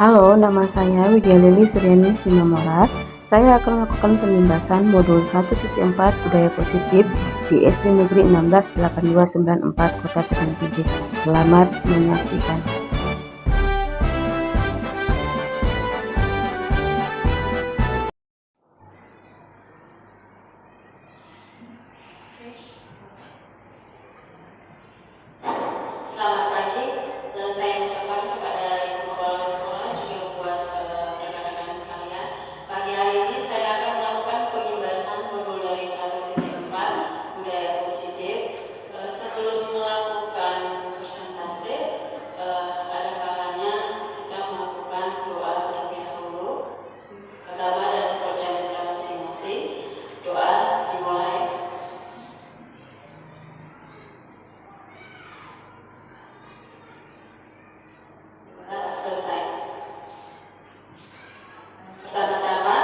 Halo, nama saya Widya Lili Suryani Simamora. Saya akan melakukan penjelasan modul 1.4 Budaya Positif di SD Negeri 168294 Kota Tegal Tinggi. Selamat menyaksikan. Selamat pagi, saya ucapkan kepada Ibu Kepala Sekolah juga buat rekan-rekan sekalian. Pagi hari ini saya akan melakukan pembahasan modul dari 1.4 Budaya Positif. Sebelum melakukan presentasi, ada kalanya kita melakukan doa terlebih dahulu. Agama dan kepercayaan kita masing-masing. Doa dimulai. Selesai. Pertama-tama,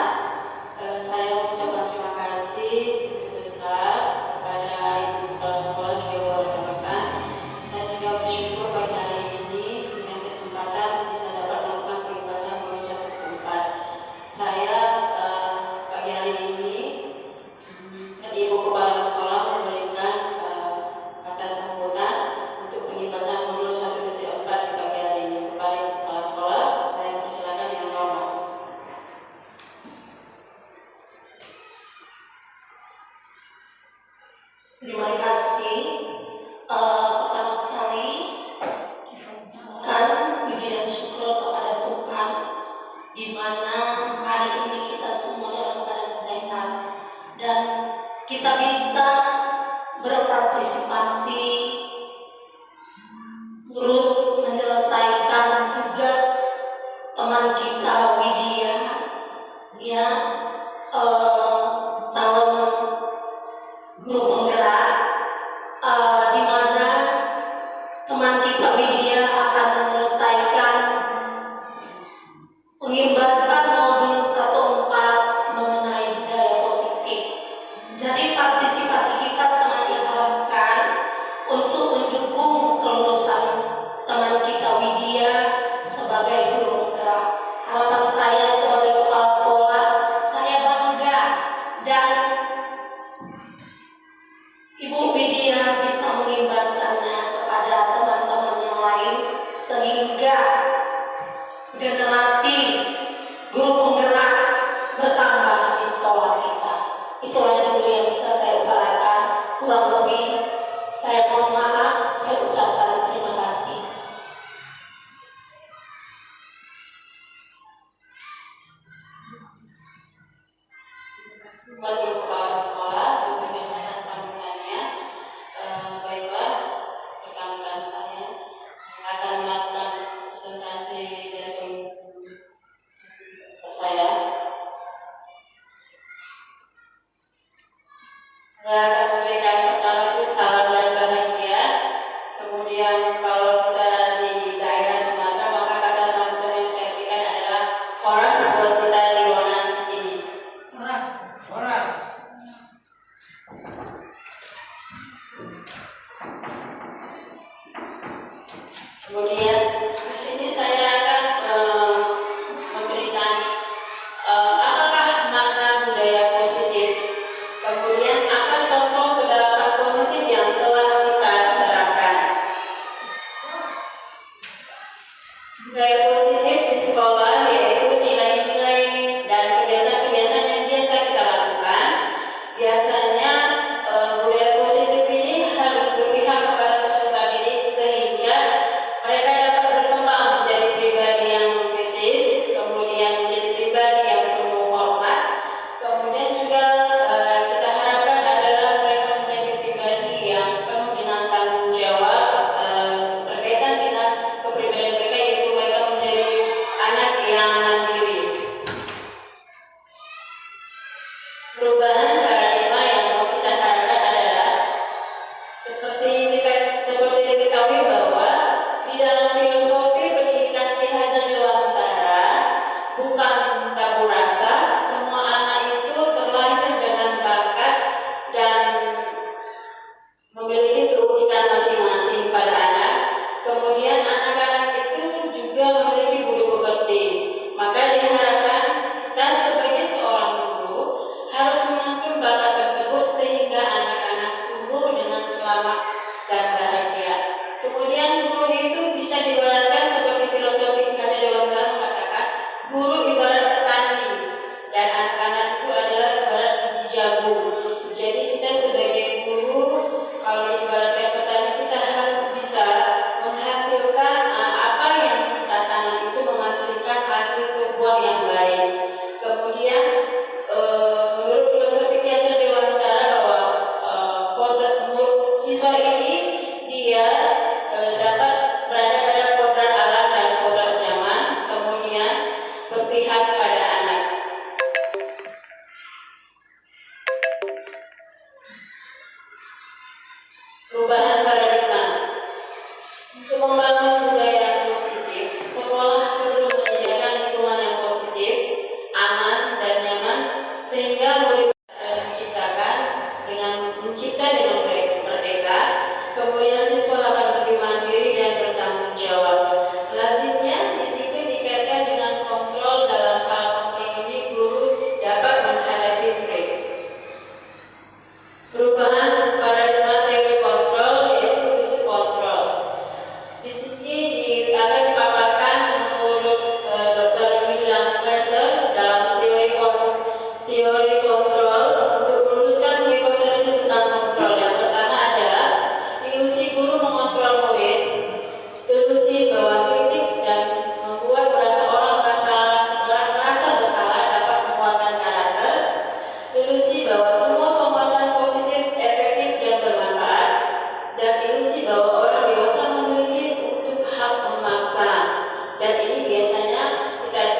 saya mengucapkan terima kasih besar kepada Ibu Kepala Sekolah juga kepada rekan-rekan. Saya juga bersyukur pagi hari ini dengan kesempatan bisa dapat melakukan pembahasan modul 1.4. Saya pagi hari ini Ibu Kepala Sekolah memberikan kata sambutan untuk pembahasan modul 1.4 di pagi hari ini. Kepada Ibu Kepala Sekolah, saya persilakan dengan hormat. Terima kasih. Pertama sekali kita ucapkan puji dan syukur kepada Tuhan, di mana hari ini kita semua dalam keadaan sehat dan kita bisa berpartisipasi turut menyelesaikan tugas teman kita Widya, ya, calon guru penggerak, di mana teman kita Widya akan menyelesaikan pengimbasan modul 1.4 mengenai budaya positif. Jadi partisipasi kita sangat diharapkan untuk mendukung kelulusan teman kita Widya sebagai guru penggerak. Harapan saya sebagai kepala sekolah, saya bangga dan Ibu Widya bisa mengimbaskannya kepada teman-teman yang lain sehingga generasi guru penggerak bertambah di sekolah kita. Itulah dulu yang bisa saya utarakan. Kurang lebih saya mohon maaf, saya ucapkan terima kasih. Buat Ibu Kepala Sekolah, bagaimana sambutannya? Baiklah, rekan-rekan saya akan melakukan presentasi dari saya. Saya akan memberikan pertama itu salam dan bahagia. Kemudian kalau kita di daerah Sumatera, maka kata sambutan yang saya berikan adalah horas buat kita di ruangan ini. Horas.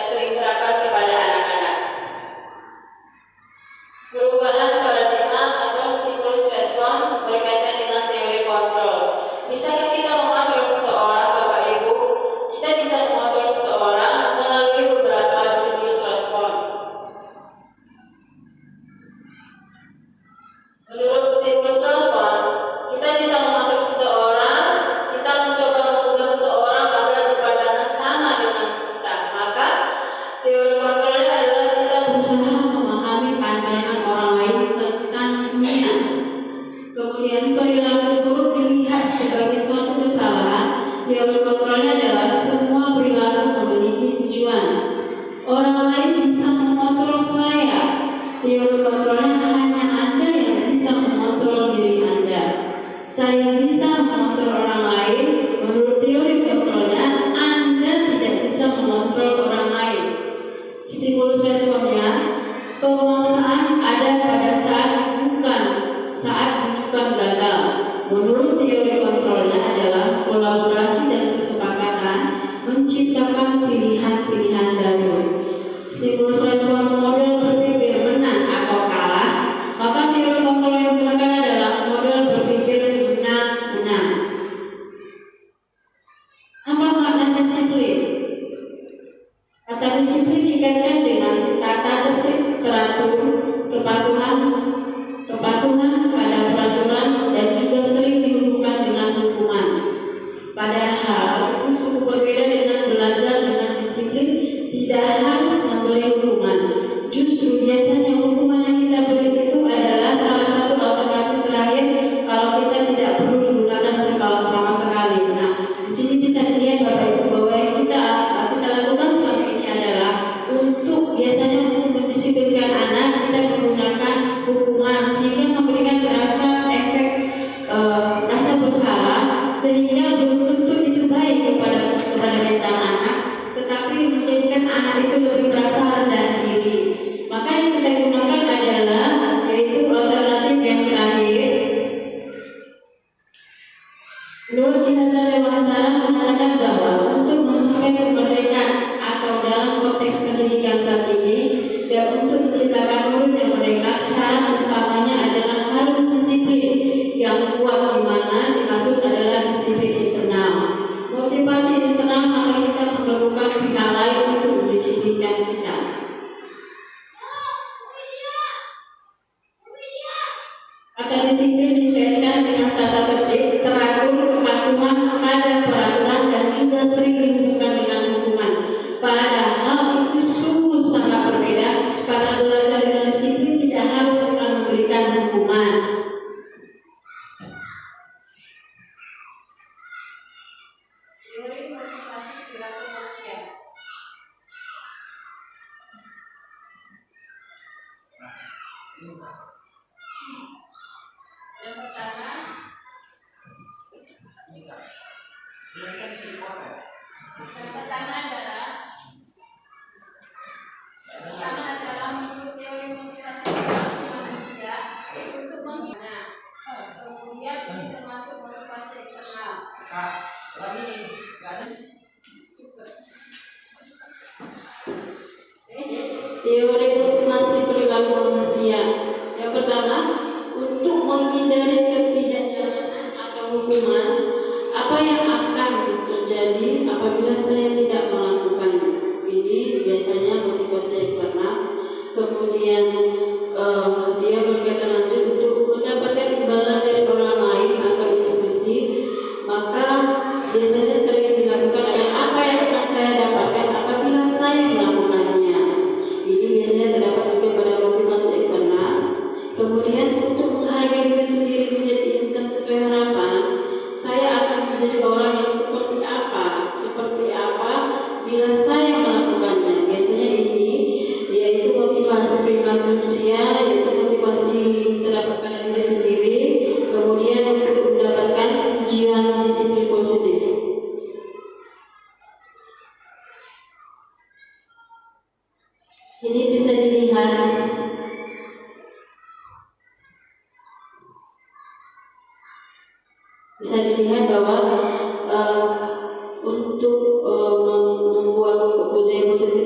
sering terapkan kepada anak-anak. Perubahan paradigma atau stimulus respon berkaitan dengan teori kontrol. Bisakah kita mengatur seseorang, Bapak Ibu? Kita bisa mengatur seseorang melalui beberapa stimulus respon. Menurut stimulus respon, kita bisa mengatur seseorang, kita mencoba mengubah seseorang agar berpandangan sama dengan kita. Maka teori kontrolnya adalah kita berusaha memahami pandangan orang lain tentang dunia. Kemudian perilaku buruk dilihat sebagai suatu kesalahan. Teori kontrolnya adalah semua perilaku memiliki tujuan. Orang lain bisa mengontrol saya. Teori kontrolnya hanya Anda yang bisa mengontrol diri Anda. Saya bisa mengontrol orang lain. Menurut teori kontrolnya, Anda tidak bisa mengontrol orang lain. Stimulus responnya, penguasaan ada pada saat bukan gagal. Menurut teori kontrolnya adalah kolaborasi dan kesepakatan menciptakan pilihan-pilihan baru. Stimulus respon model berpikir menang atau kalah, maka teori kontrol yang digunakan adalah model berpikir menang-menang. Apa makna disiplin? Kata disiplin dikaitkan dengan tata tertib, teratur, kepatuhan pada peraturan, dan juga sering dihubungkan dengan hukuman. Padahal itu cukup berbeda dengan belajar dengan disiplin. Tidak harus memberi hukuman. Justru biasanya hukuman yang kita beri itu adalah salah satu alternatif terakhir kalau kita tidak perlu digunakan sama sekali. Nah, di sini bisa dilihat Bapak Ibu bahwa yang kita lakukan selama ini adalah biasanya untuk mendisiplinkan anak kita menggunakan hukuman sehingga memberikan rasa bersalah, sehingga belum tentu itu baik kepada mental anak, tetapi menjadikan anak itu lebih merasa rendah diri. Maka yang kita gunakan adalah yaitu alternatif yang terakhir. Menurut Ki-Hajar Dewantara menyatakan bahwa untuk mencapai kemerdekaan atau dalam konteks pendidikan saat ini dan untuk menciptakan murid yang merdeka, syarat utamanya adalah harus disiplin yang kuat, di mana dimaksud adalah disiplin internal. Motivasi internal, maka kita memerlukan pihak lain untuk mendisiplinkan kita. Kata disiplin dikaitkan dengan tata tertib, teratur, kepatuhan pada peraturan, dan juga sering dihubungkan dengan hukuman. Padahal itu sungguh sangat berbeda, karena belajar dengan disiplin tidak harus akan memberikan hukuman. Teori motivasi perilaku manusia. Yang pertama, adalah menurut teori motivasi perilaku manusia untuk menghina. Kemudian ini termasuk motivasi eksternal. Teori motivasi perilaku manusia. Yang pertama, untuk menghindari ketidaknyamanan atau hukuman, apa yang akan terjadi apabila saya tidak melakukannya. Ini biasanya motivasi eksternal. Kemudian dia berkaitan lanjut untuk mendapatkan imbalan dari orang lain atau institusi, maka biasanya sering dilakukan adalah apa yang akan saya dapatkan apabila saya melakukannya. Ini biasanya terdapat juga pada motivasi eksternal. Kemudian untuk menghargai diri sendiri menjadi insan sesuai harapan, saya akan menjadi orang yang seperti apa bila saya melakukannya. Biasanya ini yaitu motivasi perilaku manusia, yaitu motivasi terdapat pada diri sendiri, kemudian untuk mendapatkan pujian disiplin positif. Ini bisa dilihat bahwa untuk membuat budaya positif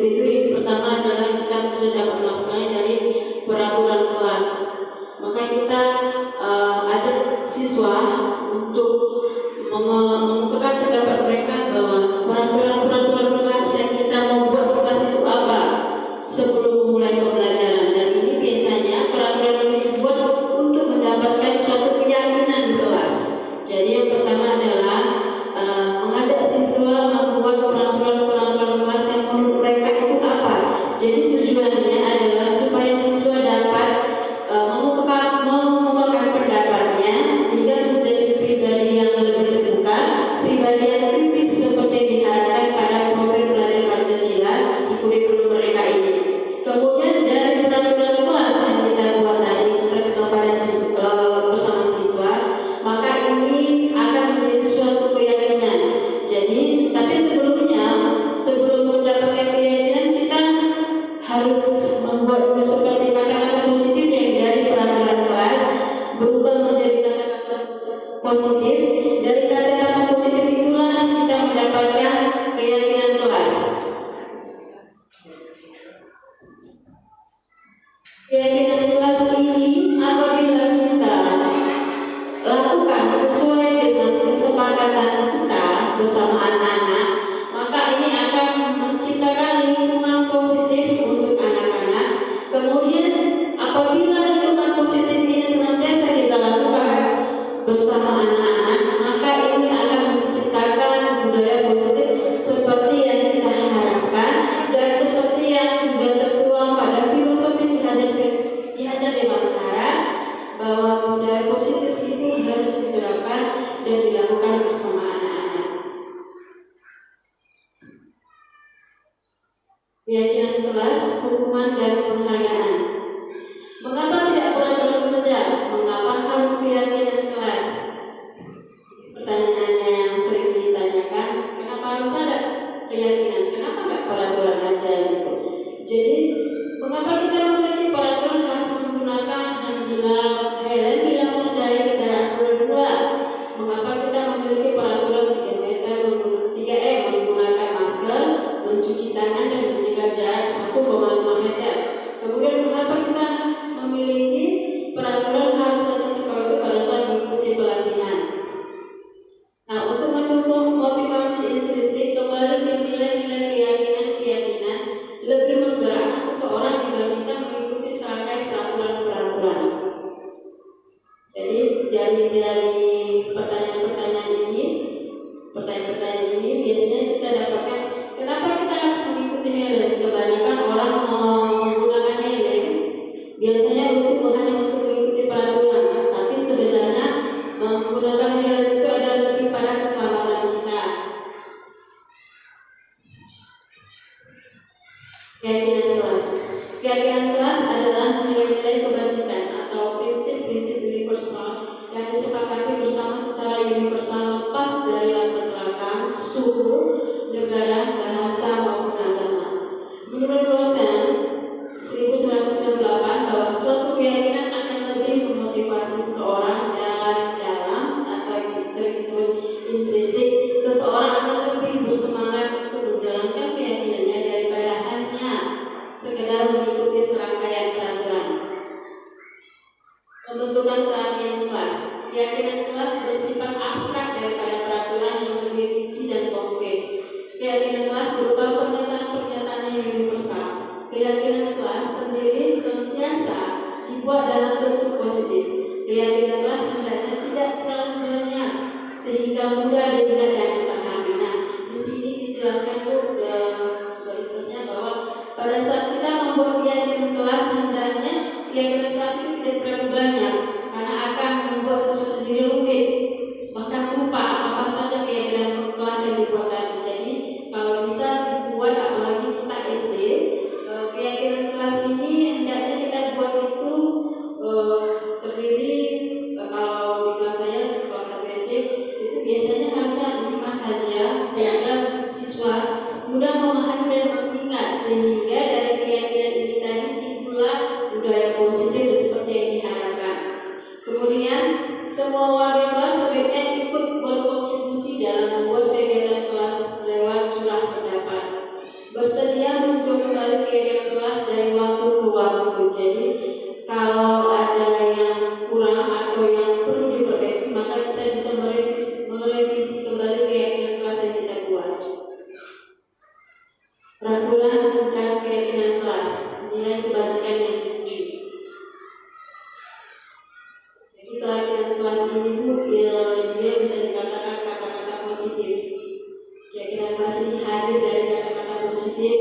Keyakinan kelas ini apabila kita lakukan sesuai dengan kesepakatan kita bersama anak-anak, maka ini akan menciptakan lingkungan positif untuk anak-anak. Kemudian apabila lingkungan positif ini senantiasa kita lakukan bersama anak-anak, maka ini akan menciptakan budaya positif seperti yang kita harapkan dan seperti yang juga tertuang pada filosofi diajar di Mantara, bahwa budaya positif itu harus diterapkan dan dilakukan bersama anak-anak. Keyakinan kelas, hukuman dan penghargaan. Mengapa tidak peraturan saja? Mengapa harus keyakinan kelas? Pertanyaannya yang sering ditanyakan, kenapa harus ada keyakinan? Kenapa nggak peraturan aja gitu? Jadi mengapa kita memiliki peraturan harus menggunakan helm bila mengendarai kendaraan roda dua? Mengapa kita memiliki peraturan 3M menggunakan masker, mencuci tangan dan menjaga jarak 1,5 meter? Kemudian mengapa kita memiliki peraturan harus datang ke pada saat mengikuti pelatihan? Nah, untuk mendukung motivasi diri sendiri, kembali ke nilai-nilai keyakinan lebih menggerakkan seseorang dibandingkan mengikuti serangkaian peraturan-peraturan. Jadi dari pertanyaan-pertanyaan ini biasanya kita dapatkan kenapa kita harus mengikuti helm. Kebanyakan orang menggunakan helm biasanya hanya untuk mengikuti peraturan, tapi sebenarnya menggunakan helm itu adalah lebih pada keselamatan kita. Keyakinan kelas adalah nilai-nilai kebajikan atau prinsip-prinsip universal yang disepakati bersama secara universal lepas dari latar belakang, suku, negara, bahasa maupun agama. Menurut dosen 1998 bahwa suatu keyakinan akan lebih memotivasi seseorang dari dalam atau yang sering disebut intristik. Seseorang akan lebih bersemangat untuk menjalankan keyakinannya daripada hanya sekedar mengikuti serangkaian peraturan. Pembentukan keyakinan kelas. Keyakinan kelas bersifat abstrak daripada peraturan yang lebih rinci dan konkret. Keyakinan kelas berupa pernyataan-pernyataan yang universal. Keyakinan kelas sendiri senantiasa dibuat dalam bentuk positif. Keyakinan kelas hendaknya tidak terlalu banyak sehingga mudah diingat dan dipahami. Nah, di sini dijelaskan garis-garisnya bahwa pada saat kita membuat keyakinan kelas hendaknya keyakinan kelas itu tidak terlalu banyak karena akan membuat siswa sendiri rumit, bahkan lupa apa saja keyakinan kelas yang dibuat tadi. Jadi kalau bisa dibuat, apalagi kita SD, keyakinan kelas ini hendaknya kita buat itu terdiri, kalau di kelas saya kelas 1 SD itu biasanya harusnya 5 saja sehingga siswa mudah memahami dan mengingat, sehingga dari keyakinan ini tadi timbullah budaya positif seperti yang diharapkan. Kemudian semua warga kelas sebaiknya ikut berkontribusi dalam membuat kegiatan kelas lewat curah pendapat. Bersedia mencoba kembali kegiatan kelas dari waktu ke waktu. Jadi kalau ada yang kurang atau yang perlu diperbaiki, maka kita bisa merevisi kembali keyakinan kelas yang kita buat. Peraturan dan keyakinan kelas, nilai kebajikan yang 7. Jadi keyakinan kelas ini dia bisa dikatakan kata-kata positif. Keyakinan kelas ini hadir dari kata-kata positif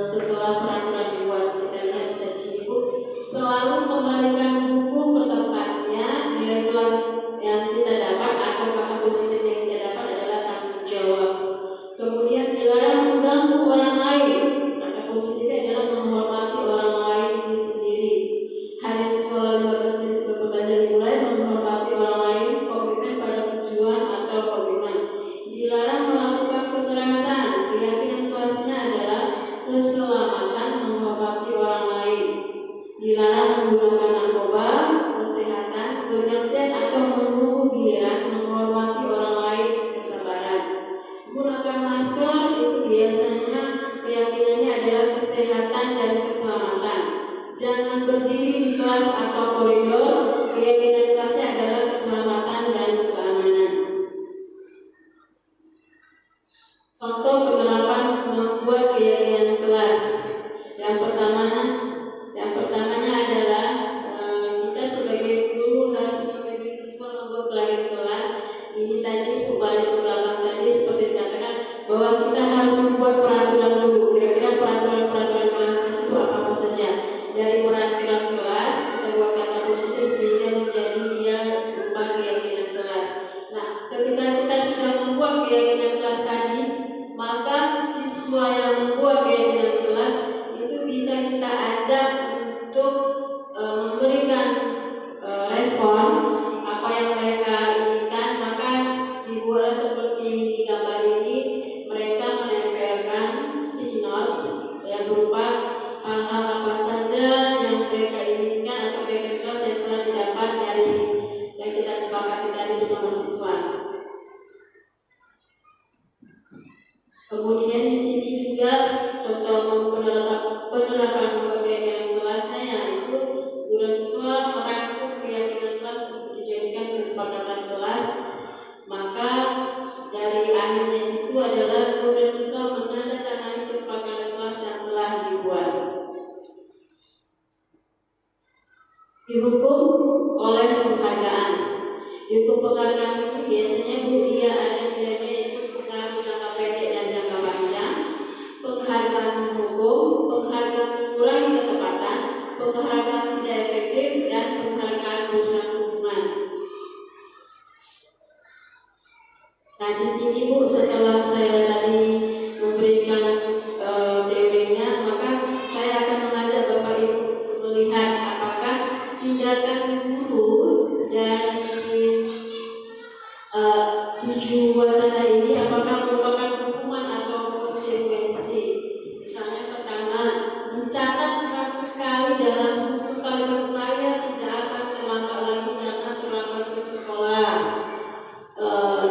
setelah peraturan dibuat. Kita lihat bisa di sini, Bu. Selalu kembalikan buku ke tempatnya. Nilai kelas yang kita dapat atau kata positif yang kita dapat adalah tanggung jawab. Kemudian dilarang mengganggu orang lain. Kata positifnya adalah menghormati orang lain sendiri. Hari sekolah 15 menit sebelum pembelajaran dimulai, menghormati orang lain, komitmen pada tujuan atau komitmen. Dilarang melakukan kekerasan. Keyakinan kelas Jangan berdiri di kelas atau koridor. Keyakinan kelasnya adalah keselamatan dan keamanan. Contoh penerapan membuat keyakinan kelas. Yang pertamanya adalah kita sebagai guru harus memberi siswa membuat keyakinan kelas. Ini tadi balik ke belakang tadi seperti dikatakan bahwa kita harus membuat peraturan dulu. Kira-kira peraturan kelas itu apa saja? Dari peraturan kelas kita buat kata positif sehingga menjadi dia berupa keyakinan kelas. Nah, ketika kita sudah membuat keyakinan kelas tadi, maka siswa yang membuat keyakinan kelas itu bisa kita ajak untuk memberikan respon apa yang mereka inginkan. Maka dibuat seperti di gambar ini, mereka menempelkan sticky notes yang berupa hal-hal apa saja yang mereka inginkan atau keyakinan kelas yang telah didapat dari yang kita sepakati tadi bersama siswa. Kemudian di sini juga contoh penerapan keyakinan kelasnya, yaitu guru siswa merangkum keyakinan kelas untuk dijadikan kesepakatan kelas. Maka dari akhirnya situ adalah guru dan siswa menandatangani kesepakatan kelas yang telah dibuat. Dihukum oleh penghargaan. Dihukum penghargaan ini biasanya dia ada nilainya itu pengaruh jangka pendek dan jangka panjang. Penghargaan menghukum, penghargaan mengurangi ketepatan, penghargaan tidak efektif, dan penghargaan merusak hubungan. Nah di sini Bu, setelah saya tadi memberikan teorinya, maka saya akan mengajak Bapak Ibu melihat apakah tindakan guru dari 7 wacana ini apakah merupakan hukuman atau konsekuensi. Misalnya pertama, mencatat 100 kali dalam buku kalimat saya tidak akan terlambat lagi karena terlambat ke sekolah.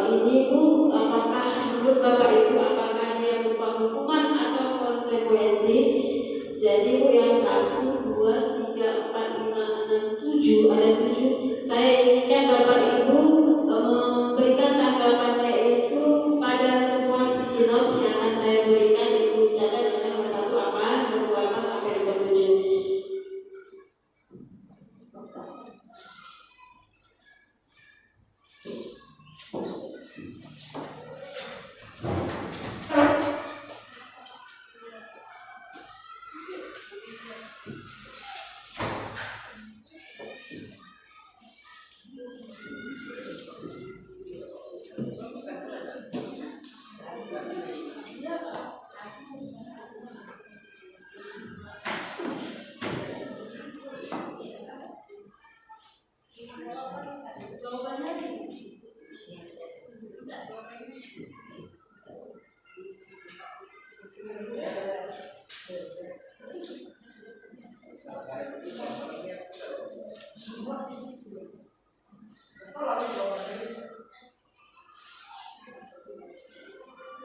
Ini Bu, apakah menurut Bapak Ibu apakah dia berupa hukuman atau konsekuensi? Jadi Bu, yang 1, 2, 3, 4, 5, 6, 7 ada 7. Saya inginkan Bapak Ibu memberikan tanggapannya itu pada sebuah sticky notes yang akan saya berikan. Ibu catat nomor 1 apa, nomor 2 apa sampai nomor 7.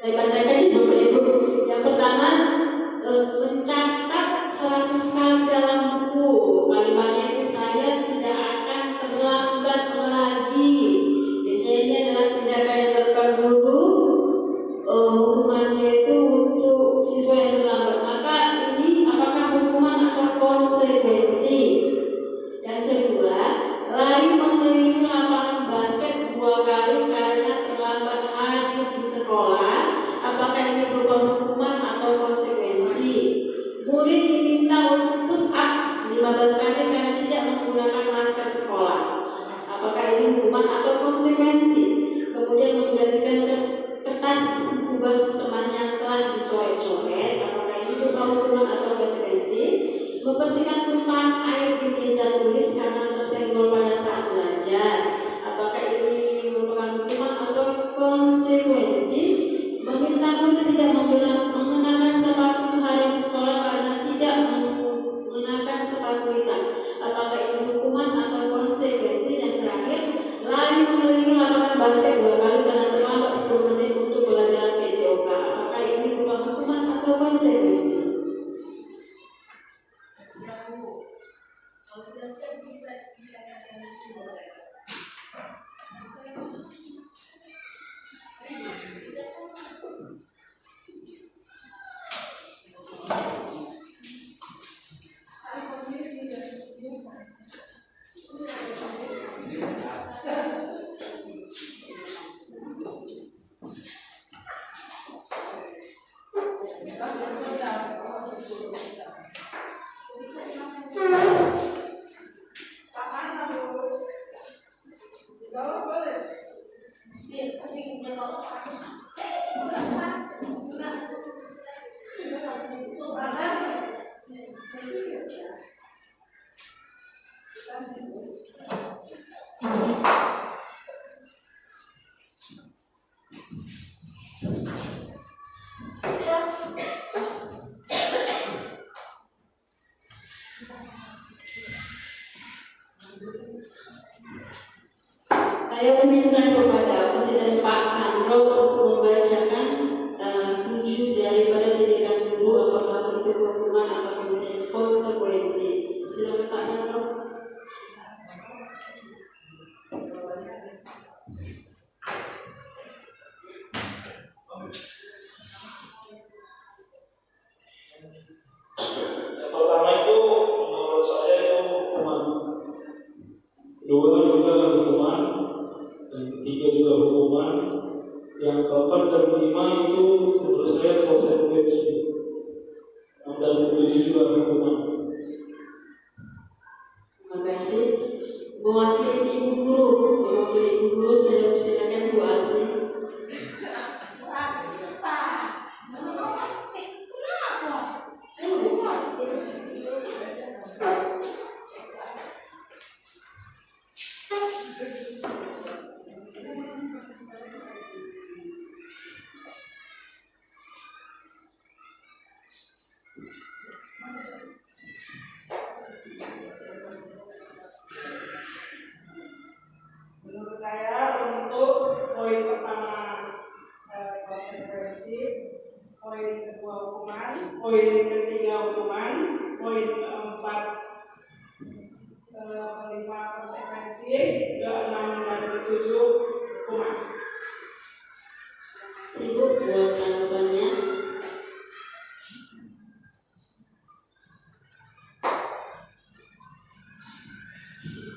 Saya bacakan Ibu. Yang pertama, mencatat 100 kali dalam buku. Kalimatnya itu saya tidak akan terlambat lagi. Biasanya ini adalah tindakan yang dilakukan guru. Hukumannya itu untuk siswa yang terlambat. Maka ini apakah hukuman atau konsekuensi? Yang kedua, lari mengelilingi lapangan basket 2 kali karena terlambat hadir di sekolah. Apakah ini berupa hukuman atau konsekuensi? Murid diminta untuk push up 15 kali karena tidak menggunakan masker sekolah. Apakah ini hukuman atau konsekuensi? Kemudian menggantikan kertas tugas temannya telah dicoret-coret. Apakah ini berupa hukuman atau konsekuensi? Membersihkan tumpahan air di meja tulis karena tersenggol pada saat belajar. Apakah ini merupakan hukuman atau konsekuensi? Meminta guru tidak mengenakan sepatu sehari di sekolah karena tidak mengenakan sepatu hitam. Apakah ini hukuman atau konsekuensi? Dan terakhir, lari mengelilingi lapangan basket 2 kali karena terlambat 10 menit untuk pelajaran PJOK. Apakah ini berupa hukuman atau konsekuensi? Saya meminta kepada Presiden Pak Sandro untuk membacakan 7 daripada tindakan guru, apakah itu hukuman atau konsekuensi. Silakan Pak Sandro. Yang pertama itu menurut saya itu hukuman, kedua juga hukuman, yang ketiga juga hukuman, yang keempat dan kelima itu menurut saya konsekuensi, dan ketujuh juga hukuman. Terima kasih. Mewakili Ibu Guru, saya persilakan Bu Asli. Menurut saya untuk poin pertama konsekuensi, poin kedua hukuman, poin ketiga hukuman, poin keempat kelima konsekuensi, keenam dan ketujuh hukuman. Sibuk buat tanggapannya.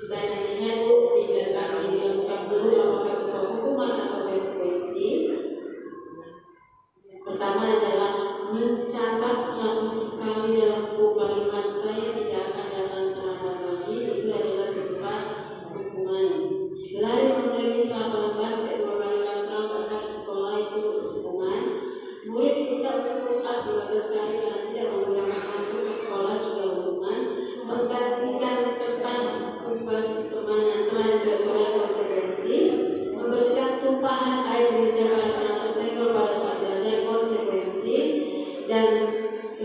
Pertanyaannya Bu, tidak kami dilakukan dulu apakah itu hukuman atau konsekuensi. Yang pertama adalah mencatat 100 kali dalam buku kalimat saya tidak akan datang terlambat lagi, itu adalah berupa hukuman. Lari mengelilingi lapangan basket 2 kali lateral terhadap sekolah itu hukuman. Murid diminta untuk push up 15 kali karena tidak menggunakan masker ke sekolah juga hukuman. Menggantikan kertas tugas teman yang telah dicoret konsekuensi. Membersihkan tumpahan air di meja karena tersenggol pada saat belajar konsekuensi. Dan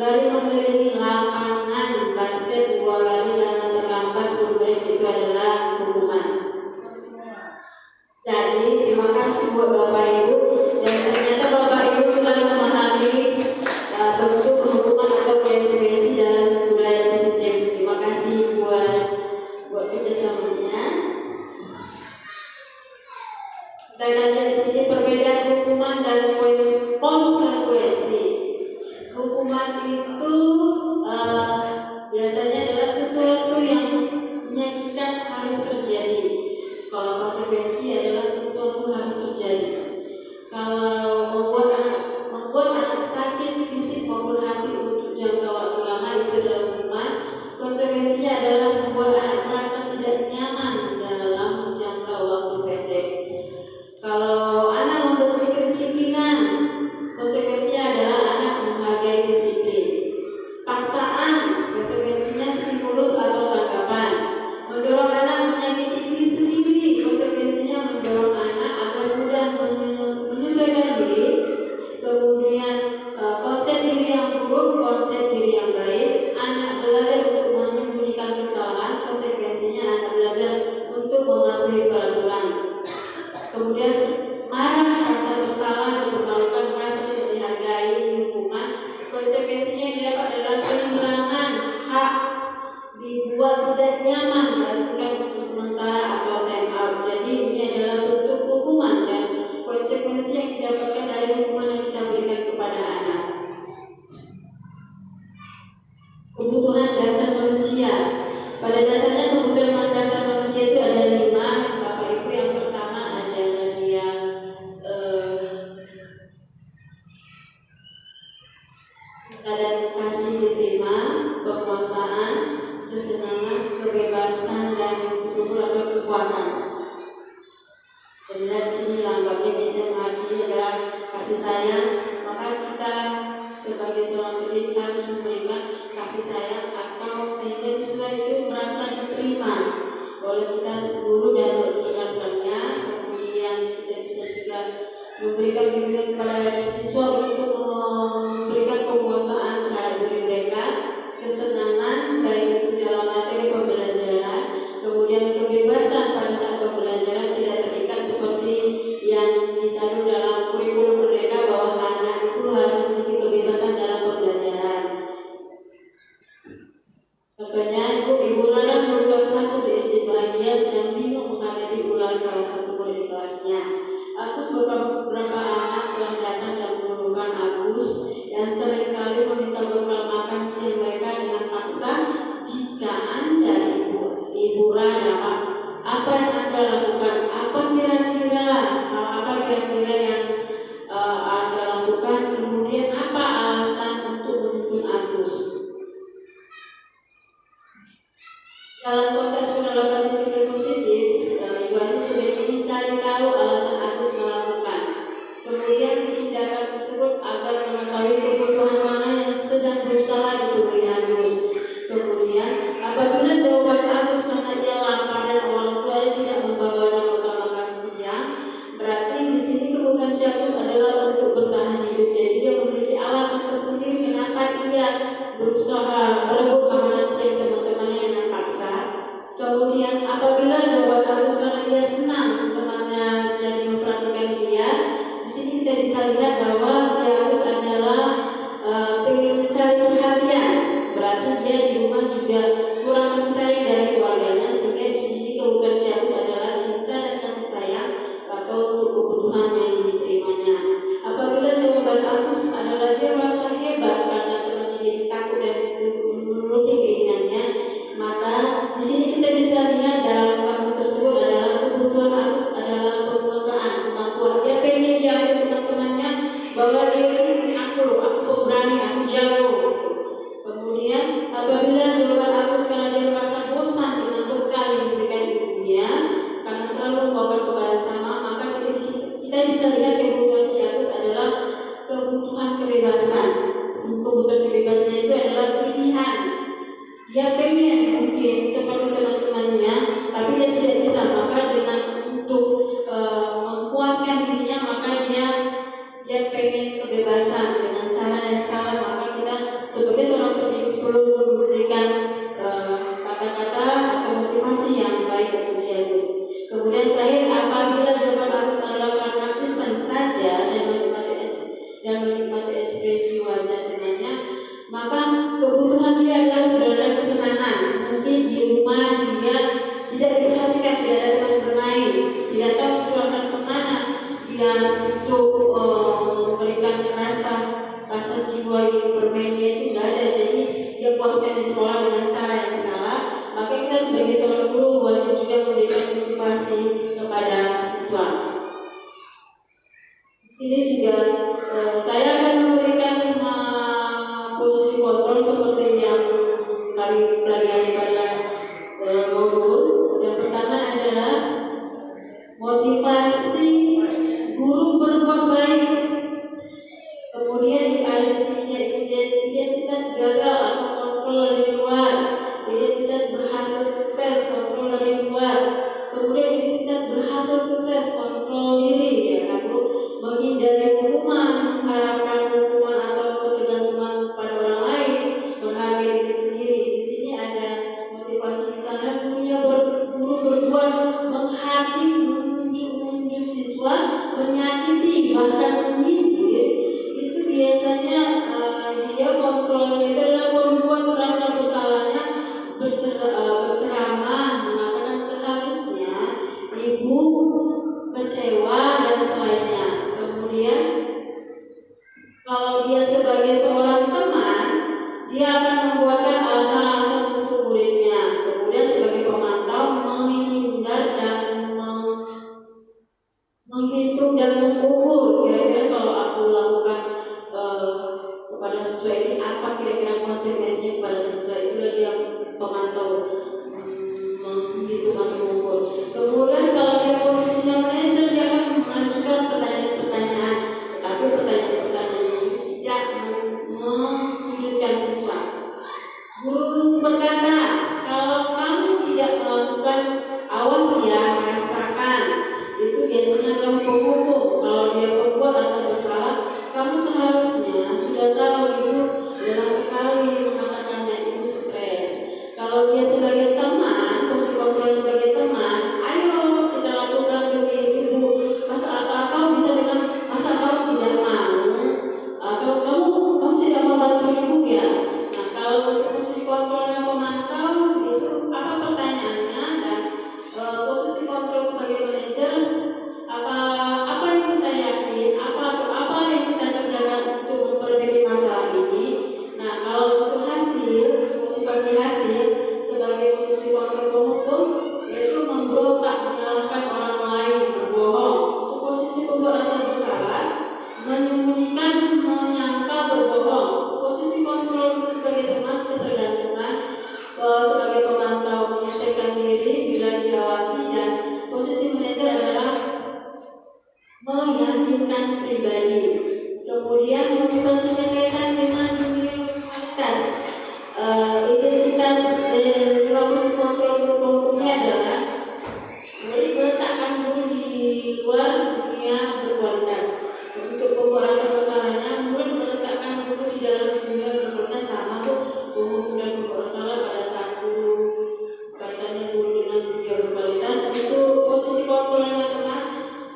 lari mengelilingi lapangan basket 2 kali karena terlambat 10 menit itu adalah hukuman. Jadi terima kasih buat Bapak Ibu, dan ternyata Bapak Ibu telah memahami bentuk hukuman atau konsekuensi dalam budaya positif. Terima kasih buat kerjasamanya. Kita lihat di sini perbedaan hukuman dan konsekuensi. Hukuman itu biasanya adalah sesuatu yang menyakitkan harus terjadi. Kalau konsekuensi adalah sesuatu harus terjadi. Kalau membuat anak sakit fisik maupun hati untuk jangka waktu lama itu adalah hukuman. Konsekuensinya adalah membuat anak merasa tidak nyaman dalam jangka waktu pendek. Kalau anak membenci kedisiplinan, konsekuensinya adalah anak menghargai disiplin. kebutuhan dasar manusia. Pada dasarnya kebutuhan dasar manusia itu ada 5, Bapak Ibu. Yang pertama adalah dia keadaan kasih diterima, penguasaan, kesenangan, kebebasan, dan syukur atau kekuatan. Jadi di sini lambangnya bisa mengartinya adalah kasih sayang. Maka kita sebagai seorang pendidik harus memberikan kasih sayang atau sehingga siswa itu merasa diterima oleh kita guru dan rekan-rekannya. Kemudian kita bisa juga memberikan bimbingan kepada siswa untuk memberikan penguasaan terhadap diri mereka, kesenangan baik itu dalam materi pembelajaran, kemudian kebebasan pada saat pembelajaran tidak terikat seperti yang disadur dalam kurikulum merdeka bahwa anak itu harus memiliki kebebasan dalam pembelajaran. Contohnya, Ibu Lana guru kelas 1 di SD Bahagia sedang bingung menghadapi ular salah satu murid di kelasnya. Agus beberapa anak telah datang dan mengeluhkan Agus yang seringkali meminta bekal makan siang mereka dengan paksa. Jika Anda Ibu Rana, apa yang Anda lakukan? Apa kira-kira yang Anda lakukan? Kemudian apa alasan untuk menuntun Agus? Dalam konteks penerapan disiplin positif, Ibu Ani sebaiknya cari tahu alasan Agus melakukan. Kemudian tindakan tersebut agar mengetahui kebutuhan mana yang sedang berusaha dipenuhi Agus. Kemudian apabila jawaban Agus karena dia lapar dan orang tuanya tidak membawanya bekal makan siang, berarti di sini kebutuhan si Agus adalah untuk bertahan hidup. Jadi dia memiliki alasan tersendiri kenapa dia berusaha merebut makanan siang teman-temannya dengan paksa. Kemudian apabila jawaban Agus karena dia senang temannya jadi memperhatikan dia, di sini kita bisa lihat bahwa si Agus adalah ingin mencari perhatian. Berarti dia di rumah juga kurang kasih sayang dari keluarganya, sehingga di sini kebutuhan si Agus adalah cinta dan kasih sayang atau kebutuhan yang diterimanya. Apabila jawaban Agus adalah dia merasa hebat karena temannya jadi takut dan menuruti keinginannya, maka di sini kita bisa lihat dalam kasus tersebut adalah kebutuhan Agus adalah penguasaan, kemampuan. Dia pengen diakui teman-temannya bahwa dia ini aku pemberani, aku jago. Kemudian apabila jawaban Agus karena dia merasa bosan dengan bekal yang diberikan ibunya karena selalu membawa bekal sama, maka kita bisa lihat kebutuhan si Agus adalah kebutuhan kebebasan. Kebutuhan kebebasan itu adalah pilihan. Dia pengen mungkin seperti teman-temannya, tapi dia tidak bisa. Maka dengan untuk memuaskan dirinya, maka dia pengen kebebasan dengan cara yang salah. Maka kita sebagai seorang pendidik perlu memberikan kata-kata atau motivasi yang baik untuk si Agus. Kemudian terakhir, apabila jawaban Agus adalah karena iseng saja dan menikmati ekspresi wajah temannya, maka kebutuhan dia adalah sebenarnya kesenangan. Mungkin di rumah dia tidak diperhatikan, tidak ada teman bermain, tidak tahu curahkan kemana dia untuk memberikan rasa jiwa yang bermainnya itu tidak ada. Jadi dia puaskan di sekolah dengan cara yang salah. Maka kita sebagai seorang guru wajib juga memberikan motivasi kepada siswa. Ini juga saya akan memberikan 5 posisi kontrol seperti yang kami pelajari pada modul. Yang pertama adalah motivasi guru berbuat baik. Kemudian ada di sini identitas gagal atau kontrol dari luar, identitas berhasil sukses, kontrol dari luar. Kemudian identitas berhasil sukses, kontrol diri, ya kan, menghindari hukuman, mengharapkan hukuman atau ketergantungan pada orang lain, menghargai diri sendiri. Di sini ada motivasi di sana, guru berbuat menghakimi, menunjuk siswa, menyakiti, bahkan menyindir. Itu biasanya dia kontrolnya itu adalah membuat rasa bersalahnya berceramah, mengatakan seharusnya ibu kecewa dan selainnya. Kemudian kalau dia sebagai seorang teman, dia akan membuatkan konsekuensinya kepada siswa. Itulah dia pemantau menghitung atau mengukur. Kemudian kalau dia posisinya manajer, dia akan mengajukan pertanyaan-pertanyaan, tetapi pertanyaan-pertanyaan ini tidak menyudutkan siswa. Guru berkata, kalau kamu tidak melakukan awas ya, rasakan. Itu biasanya dalam hukum. Kalau dia berbuat rasa bersalah, kamu seharusnya sudah tahu ibu jelas sekali mengatakannya ibu stres. Kalau dia sebagai teman, posisi kontrol sebagai teman, ayo kita lakukan demi ibu. Masa akal bisa dengan masa kamu tidak mau, atau kamu tidak mau bantu ibu ya. Nah, kalau untuk posisi kontrolnya pemantau itu apa pertanyaannya, dan posisi kontrol sebagai manajer apa yang kita yakin, apa yang kita kerjakan untuk memperbaiki masalah ini. Nah, kalau untuk motivasi hasil sebagai posisi kontrol penghukum, yaitu memberontak, menyalahkan orang lain, berbohong. Untuk posisi pembuat rasa bersalah, menyembunyikan, menyangka, berbohong. Posisi kontrol itu sebagai teman ketergantungan, sebagai pemantau menyelesaikan diri bila diawasi, dan posisi manajer adalah meyakinkan pribadi. Kemudian motivasinya kaitan dengan kualitas. Identitas posisi kontrol untuk hukumnya adalah meletakkan guru di luar dunia berkualitas. Untuk pembuat rasa bersalahnya, murid meletakkan guru di dalam dunia berkualitas. Sama tuh hukum dan pembuat bersalah pada satu kaitannya guru dengan dunia berkualitas. Itu posisi kontrolnya teman,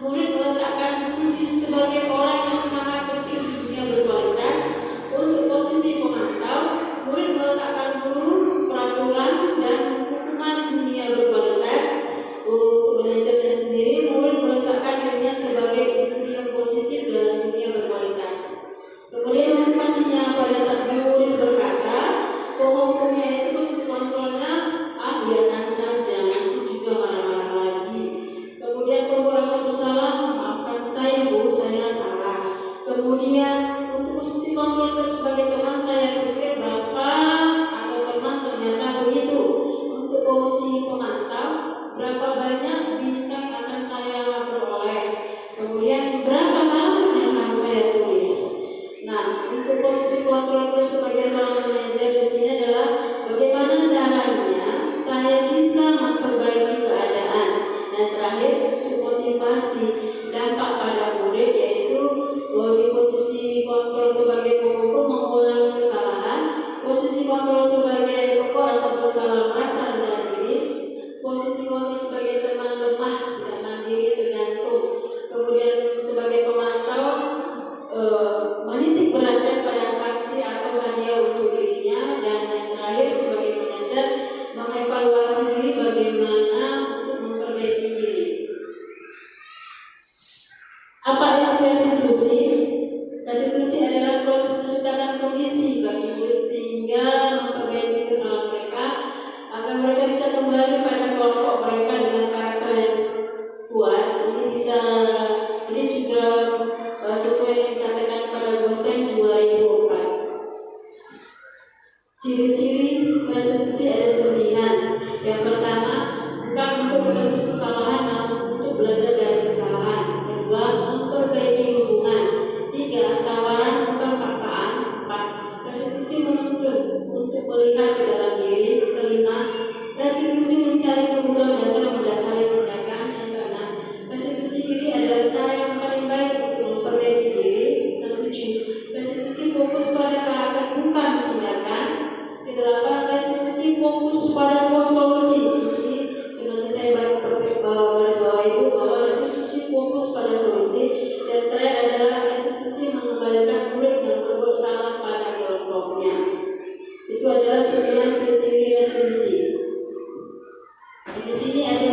murid meletakkan guru sebagai orang yang sangat penting di dunia berkualitas. Untuk posisi pemantau, murid meletakkan guru, peraturan, dan hukuman dunia berkualitas. Untuk manajernya sendiri, murid meletakkan dirinya sebagai individu yang positif dalam dunia berkualitas. Kemudian motivasinya pada saat murid berkata, penghukumnya itu posisi kontrolnya, biarkan saja, nanti juga marah-marah lagi. Kemudian pembuat rasa bersalah, maafkan saya bu, saya salah. Kemudian untuk posisi kontrol terus sebagai teman, saya pikir bapak atau teman ternyata begitu. Untuk posisi pemantau, berapa banyak bintang akan saya peroleh. Kemudian berapa tahun yang harus saya tulis. Nah, untuk posisi kontrol terus sebagai seorang manajer di sini adalah bagaimana caranya saya bisa memperbaiki keadaan. Dan terakhir untuk motivasi dampak pada murid, yaitu di posisi kontrol sebagai penghukum mengulangi kesalahan, posisi kontrol sebagai pokok rasa bersalah merasa rendah diri, posisi kontrol sebagai teman lemah tidak mandiri tergantung, kemudian sebagai pemantau menitik beratkan pada sanksi atau hadiah untuk dirinya, dan yang terakhir sebagai manajer mengevaluasi diri bagaimana untuk memperbaiki diri. Apa itu restitusi? Restitusi adalah proses menciptakan kondisi bagi murid sehingga memperbaiki kesalahan mereka agar mereka bisa kembali pada kelompok mereka dengan karakter yang kuat. Ini juga sesuai yang dikatakan pada dosen 2004. Ciri-ciri restitusi ada 9. Yang pertama, bukan untuk menebus kesalahan, namun untuk belajar dari kesalahan. Kedua, memperbaiki hubungan. 3, tawaran bukan paksaan. 4, restitusi menuntut untuk melihat ke dalam diri. Kelima, restitusi mencari kebutuhan dasar mendasari tindakan. Yang keenam, restitusi diri adalah cara yang paling baik untuk memperbaiki diri. Ketujuh, restitusi fokus pada karakter bukan tindakan. Kedelapan, restitusi fokus pada solusi. Seperti saya garis bawah itu bahwa restitusi fokus pada solusi. Dan terakhir adalah restitusi mengembalikan murid yang berbuat salah pada kelompoknya. Itu adalah 9 ciri-ciri restitusi. Di sini ada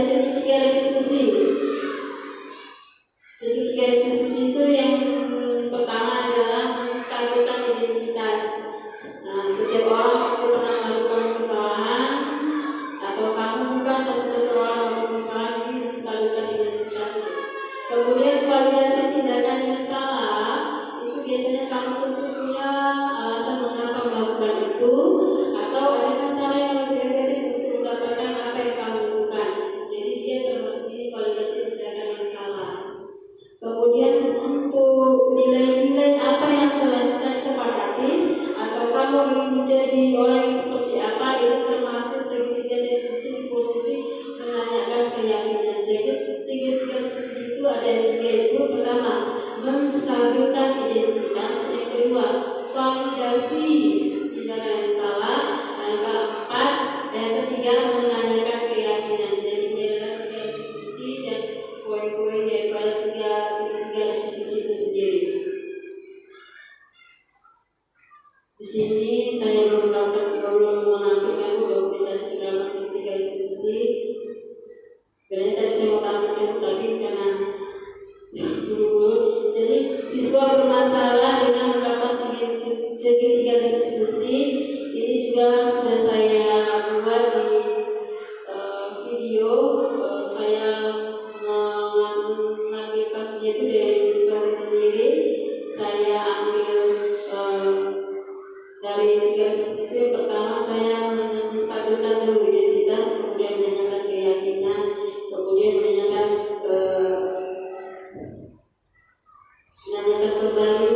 menjadi orang yang seperti apa, ini termasuk segitiga diskusi di posisi menanyakan keyakinan. Jadi segitiga diskusi itu ada yang tiga, itu pertama menstabilkan identitas, yang kedua validasi tidak ada yang salah, yang keempat dan ketiga menanyakan keyakinan. Jadi ini adalah tiga diskusi dan poin-poin daripada tiga diskusi itu sendiri. Di sini saya belum menampilkan dokumentasi dalam segitiga diskusi. Sebenarnya tadi saya mau tampilkan, tapi karena buru-buru. Jadi siswa bermasalah dengan mendapat segitiga diskusi ini juga sudah saya buat di video. Saya mengambil kasusnya itu dari siswa sendiri. Saya ambil dari tiga diskusi itu, yang pertama saya menstabilkan dulu identitas, kemudian menanyakan keyakinan, kemudian menanyakan kembali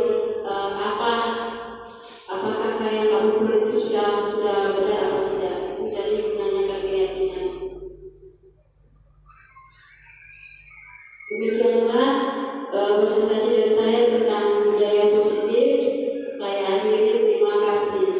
apakah yang kamu beri itu sudah benar atau tidak. Itu dari menanyakan keyakinan. Demikianlah presentasi dari saya tentang budaya positif. Saya akhiri, terima kasih.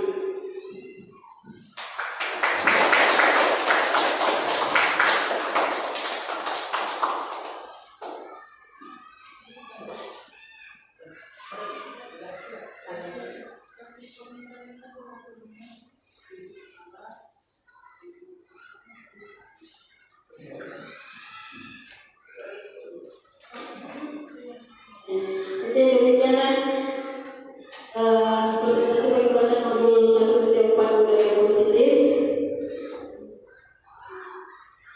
Demikianlah presentasi bagi kelas modul 1.4 budaya positif.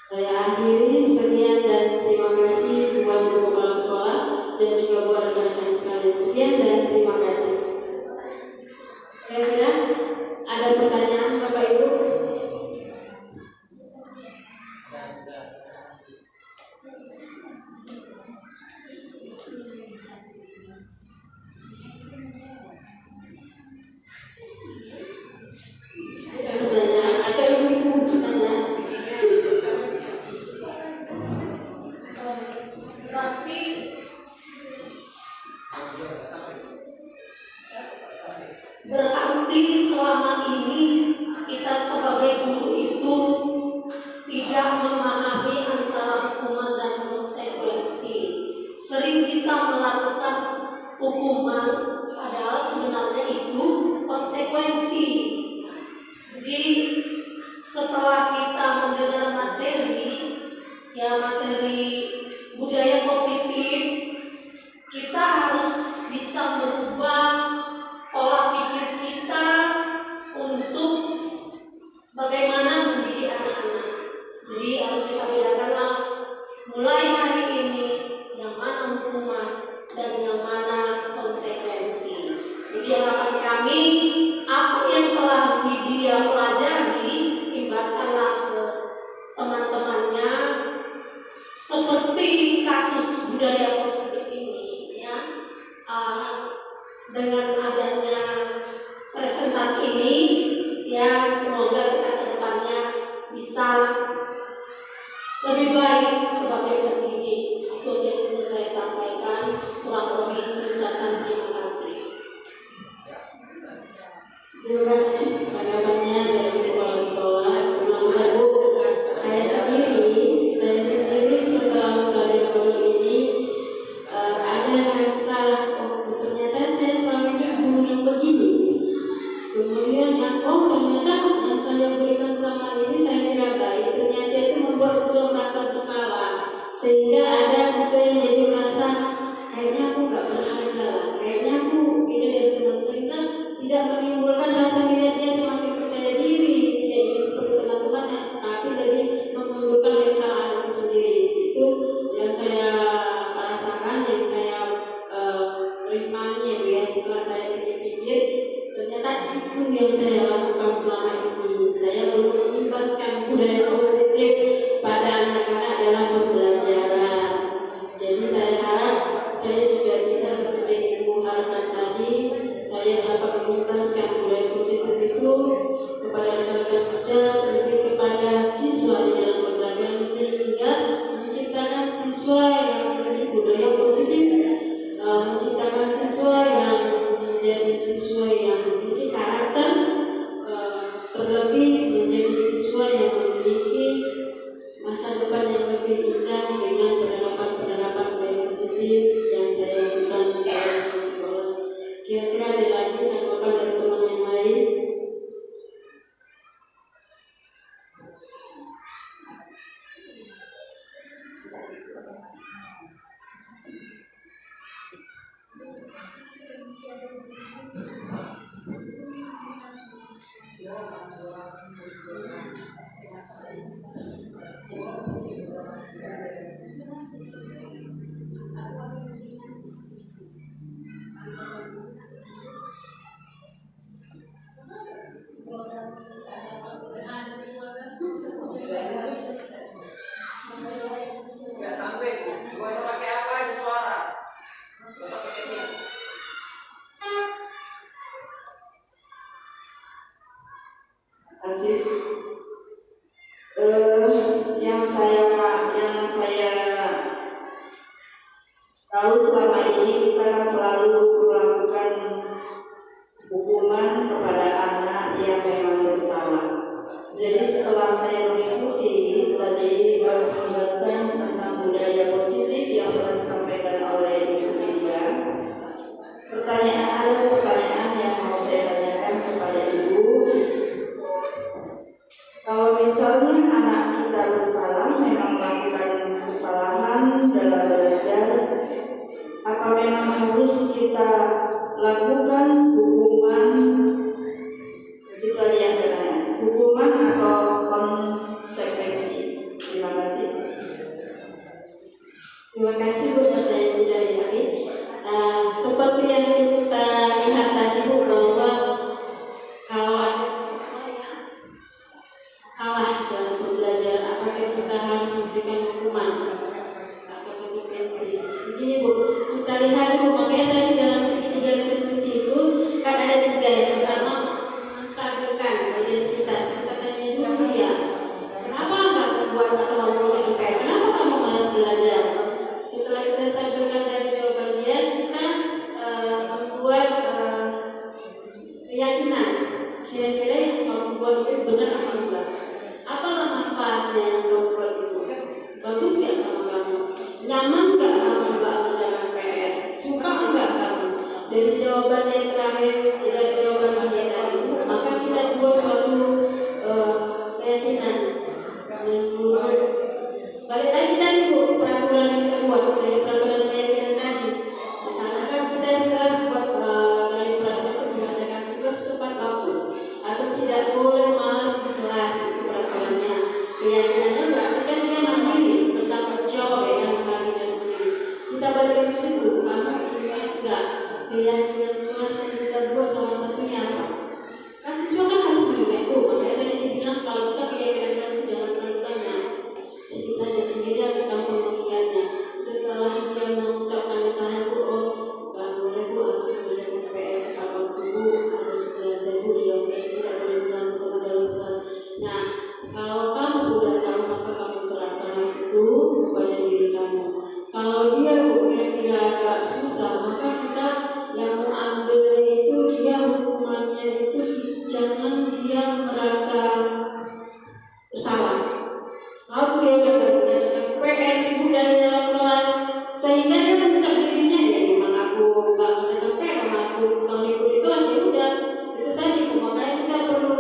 Saya akhiri, sekian dan terima kasih buat Ibu Kepala Sekolah dan juga buat rekan-rekan sekalian. Sekian dan terima kasih. Kira-kira ada pertanyaan Bapak Ibu? Berarti selama ini kita sebagai guru itu tidak memahami antara hukuman dan konsekuensi. Sering kita melakukan hukuman padahal sebenarnya itu konsekuensi. Jadi setelah kita mendengar materi budaya positif, kita harus bisa merubah pola pikir kita untuk bagaimana mendidik anak-anak. Jadi harus kita bedakan mulai hari ini yang mana hukuman dan yang mana konsekuensi. Jadi harapan kami, apa yang telah dia pelajari imbaskanlah ke teman-temannya, seperti kasus budaya positif ini ya. Dengan adanya presentasi ini ya, semoga kita ke depannya bisa lebih baik sebagai pendidik. Itu yang bisa saya sampaikan, kurang lebih sekian. Terima kasih. Terima kasih tanggapannya dari Kepala Sekolah. Teman-teman Bu, saya sendiri setelah mempelajari modul ini ada rasa ternyata saya selama ini guru yang begini. Kemudian ternyata saya berikan selama ini saya kira baik, ternyata itu membuat siswa merasa bersalah, sehingga ada siswa yang jadi merasa kayaknya aku nggak berharga lah, kayaknya aku beda dari teman, sehingga tidak menimbulkan rasa dia semakin percaya diri, tidak ingin seperti teman-temannya, tapi jadi menimbulkan mental itu sendiri. Itu yang saya rasakan, yang saya rimanya ya, setelah saya pikir-pikir ternyata itu yang saya lakukan selama ini. Saya belum mengimbaskan budaya positif pada anak-anak dalam pembelajaran. Jadi saya harap saya juga bisa seperti Ibu harapkan tadi, saya dapat mengimbaskan budaya positif itu kasih. Yang saya tahu selama ini kita kan selalu melakukan hukuman kepada anak yang memang bersalah. Jadi setelah saya mengikuti tadi pembahasan tentang budaya positif yang telah disampaikan oleh Ibu Lydia, ada pertanyaan yang mau saya tanyakan kepada Ibu. Kalau misalnya anak kita bersalah, memang melakukan kesalahan dalam belajar, apa memang harus kita lakukan hukuman? Itu aja yang saya tanya. Hukuman atau konsekuensi? Terima kasih. Terima kasih Bu Dr. Yudayani. Seperti yang kita lihat tadi Bu, bahwa kalau ada siswa yang salah dalam belajar, apakah kita harus memberikan hukuman atau konsekuensi? Begini Bu, kita lihat Bu, makanya tadi dalam segitiga diskusi itu kan ada 3 yang pertama menstabilkan identitas. Kita tanya dulu ya, kenapa nggak membuat atau membuat PR? Kenapa kamu malas belajar? Setelah kita stabilkan dari jawaban dia, kita membuat keyakinan kira-kira yang kamu buat itu benar apa enggak? Apa manfaatnya yang kamu buat itu? Bagus nggak sama kamu? Nyaman nggak kamu mengerjakan PR? Suka nggak kamu? Dari jawaban yang terakhir, dari jawaban dia tadi, maka kita buat suatu keyakinan. Balik lagi tadi Bu, peraturan yang kita buat dari peraturan keyakinan tadi. Misalnya kan kita di kelas buat dari peraturan itu mengerjakan tugas tepat waktu atau tidak boleh malas di kelas, itu peraturannya. Keyakinannya berarti kan dia mandiri, bertanggung jawab ya kan kita sendiri. Kita balik ke situ, karena ingat enggak keyakinan kelas yang kita buat salah satunya apa? Kan siswa kan harus mengingat tuh, makanya tadi dibilang kalau bisa keyakinan kelas itu jangan terlalu banyak, sedikit saja sehingga dia gampang mengingatnya. Setelah dia mengucapkan misalnya Bu, nggak boleh Bu, harus belajar PR kapan Bu, harus belajar Bu di dalam PR, tidak boleh mengganggu teman dalam kelas. Nah, kalau kamu udah tahu maka kamu terapkan itu kepada diri kamu. Kalau dia Bu kira-kira agak susah, maka kita yang mengambil itu dia hukumannya itu jangan dia merasa bersalah. Kalau dia udah mengajarkan PR Ibu dari dalam kelas, sehingga dia mencap dirinya ya memang aku nggak mengajarkan PR, memang aku tukang ikut di kelas, ya udah itu tadi. Makanya kita perlu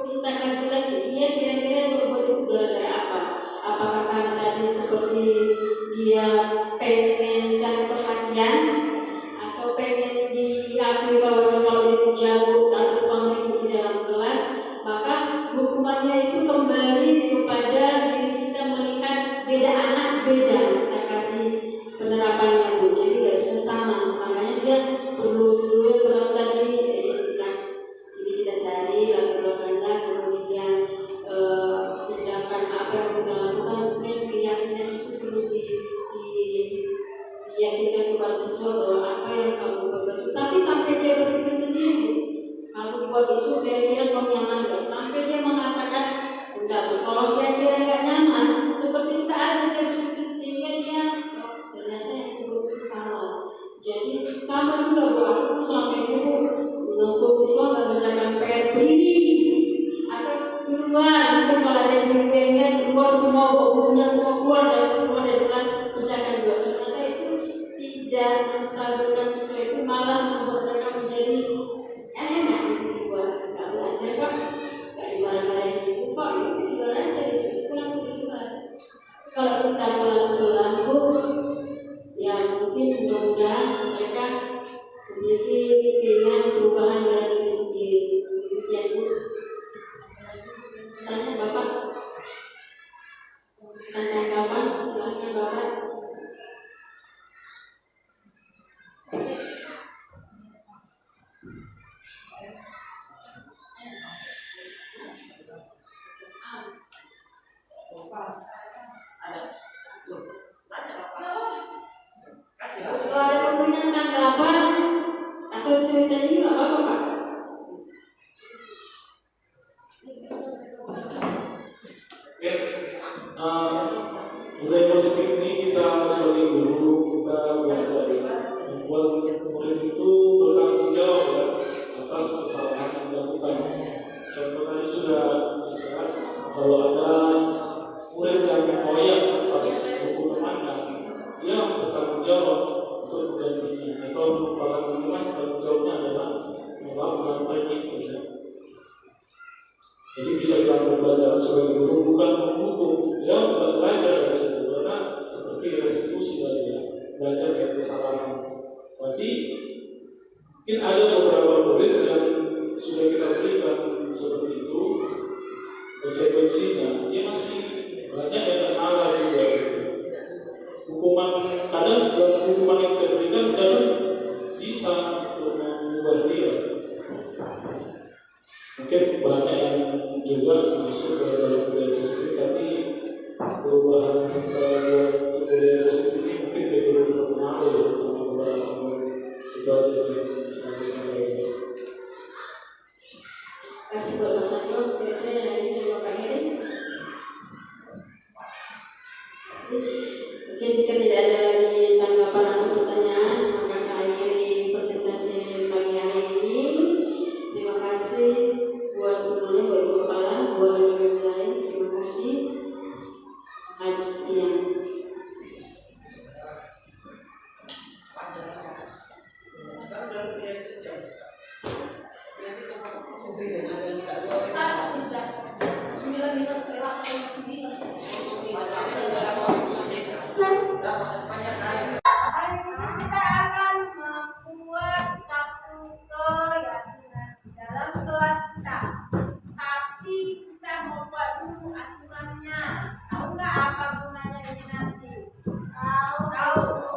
kita kaji lagi dia kira-kira berbuat itu gara-gara apa? Apakah karena tadi seperti dia pengen cari perhatian atau pengen diakui bahwa kalau dia itu jago atau tukang ikut di dalam kelas, maka hukumannya itu kembali kepada diri kita melihat beda anak beda, kita kasih penerapannya Bu, jadi nggak bisa sama. Makanya dia perlu yang tadi identitas. Jadi kita cari latar belakangnya, kemudian tindakan apa yang kita lakukan, kemudian keyakinan itu perlu diyakinkan kepada siswa bahwa apa yang kamu lakukan. Tapi sampai dia berpikir sendiri, kamu buat itu kira-kira kamu nyaman nggak? Sampai dia mengatakan enggak. Kalau kira-kira nggak nyaman, seperti kita aja dia berpikir sehingga dia ternyata yang buat itu salah. Jadi sama juga Bu, aku selama ini Bu untuk siswa nggak mengerjakan PR berdiri atau keluar. Mungkin kalau ada yang pengen keluar semua bukunya keluar dari kelas kerjakan dulu. Ternyata itu tidak menstabilkan siswa, itu malah membuat mereka menjadi enak buat nggak belajar kok, nggak dimarah-marahin ibu kok, ini di luar aja sekolah di luar. Kalau kita pelan-pelan Bu, ya mungkin mudah-mudahan mereka memiliki keinginan perubahan dari diri sendiri. Demikian Bu. Tanya Bapak, tanya kapan? Silakan Bapak. Kalau ada pertanyaan tanggapan atau cerita ini nggak apa-apa Pak. budaya positif ini kita sebagai guru kita belajar membuat murid itu bertanggung jawab ya, atas kesalahan yang dilakukan. Contoh tadi sudah kalau ada murid yang mengoyak atas buku temannya, dia bertanggung jawab untuk menggantinya atau merupakan minuman tanggung jawabnya adalah melakukan hal itu ya. Jadi bisa dilakukan pelajaran sebagai guru bukan menghukum, ya bukan belajar dari situ karena seperti restitusi tadi ya, belajar dari kesalahan. Tapi mungkin ada beberapa murid yang sudah kita berikan seperti itu konsekuensinya, dia masih banyak yang terkenal juga. Hukuman kadang hukuman yang kita berikan kadang bisa untuk mengubah dia. Mungkin banyak yang juga masuk ke dalam budaya positif, tapi perubahan untuk budaya positif ini mungkin belum terpengaruh ya sama beberapa orang. Itu aja sih sampai Kasih buat Mas Anwar, kira-kira yang lain terima kasih. Mungkin jika tidak ada lagi tanggapan atau pertanyaan, maka saya akhiri presentasi pagi hari ini. Terima kasih buat semuanya, buat Ibu Kepala, buat yang lain. Terima kasih. Selamat siang. Kita akan membuat satu keyakinan dalam kelas kita. Tapi kita mau buat dulu aturannya. Tahu nggak apa gunanya ini nanti? Tahu.